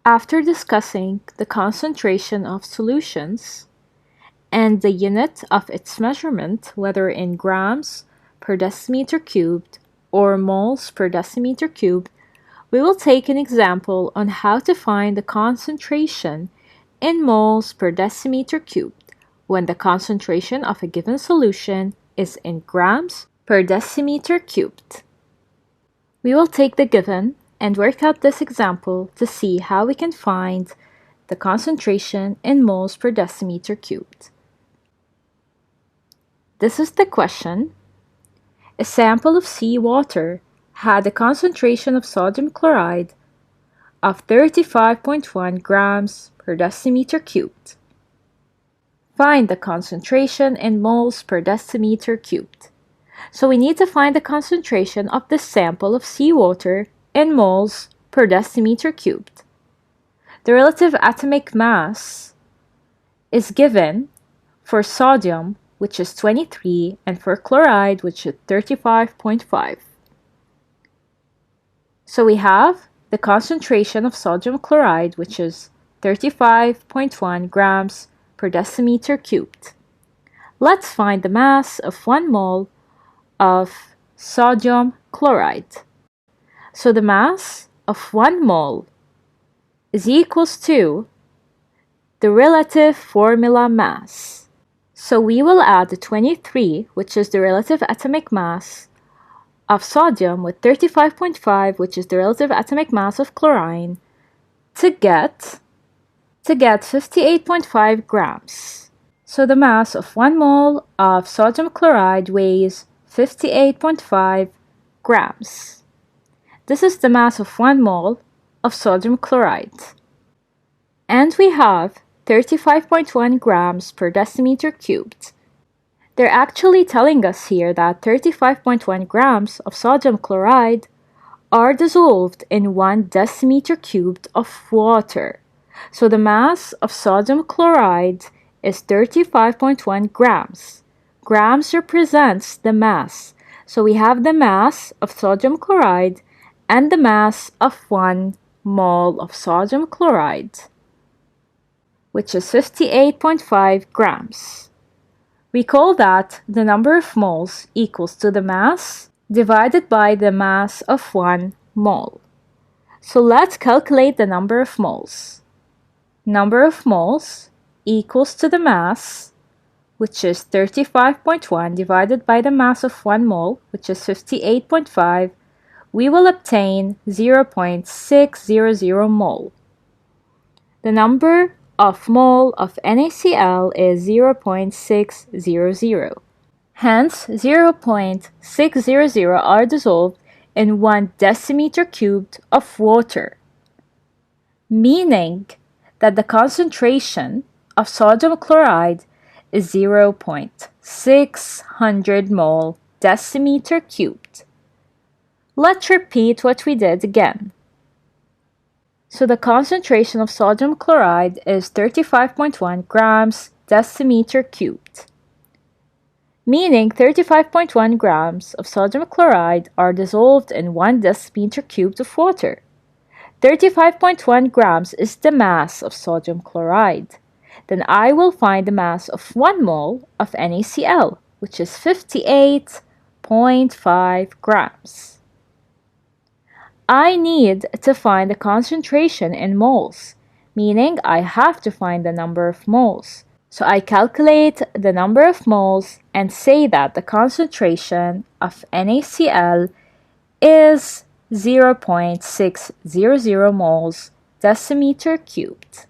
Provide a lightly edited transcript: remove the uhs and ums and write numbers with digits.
After discussing the concentration of solutions and the unit of its measurement, whether in grams per decimeter cubed or moles per decimeter cubed, we will take an example on how to find the concentration in moles per decimeter cubed when the concentration of a given solution is in grams per decimeter cubed. We will take the given and work out this example to see how we can find the concentration in moles per decimeter cubed. This is the question. A sample of seawater had a concentration of sodium chloride of 35.1 grams per decimeter cubed. Find the concentration in moles per decimeter cubed. So we need to find the concentration of this sample of seawater in moles per decimeter cubed. The relative atomic mass is given for sodium, which is 23, and for chloride, which is 35.5. So we have the concentration of sodium chloride, which is 35.1 grams per decimeter cubed. Let's find the mass of 1 mole of sodium chloride. So the mass of 1 mole is equals to the relative formula mass. So we will add the 23, which is the relative atomic mass of sodium, with 35.5, which is the relative atomic mass of chlorine, to get 58.5 grams. So the mass of 1 mole of sodium chloride weighs 58.5 grams. This is the mass of 1 mole of sodium chloride. And we have 35.1 grams per decimeter cubed. They're actually telling us here that 35.1 grams of sodium chloride are dissolved in 1 decimeter cubed of water. So the mass of sodium chloride is 35.1 grams. Grams represents the mass. So we have the mass of sodium chloride and the mass of 1 mole of sodium chloride, which is 58.5 grams. Recall that the number of moles equals to the mass divided by the mass of 1 mole. So let's calculate the number of moles. Number of moles equals to the mass, which is 35.1 divided by the mass of 1 mole, which is 58.5. We will obtain 0.600 mole. The number of mole of NaCl is 0.600. Hence, 0.600 are dissolved in 1 decimeter cubed of water, meaning that the concentration of sodium chloride is 0.600 mole decimeter cubed. Let's repeat what we did again. So the concentration of sodium chloride is 35.1 grams decimeter cubed, meaning 35.1 grams of sodium chloride are dissolved in 1 decimeter cubed of water. 35.1 grams is the mass of sodium chloride. Then I will find the mass of 1 mole of NaCl, which is 58.5 grams. I need to find the concentration in moles, meaning I have to find the number of moles. So I calculate the number of moles and say that the concentration of NaCl is 0.600 moles decimeter cubed.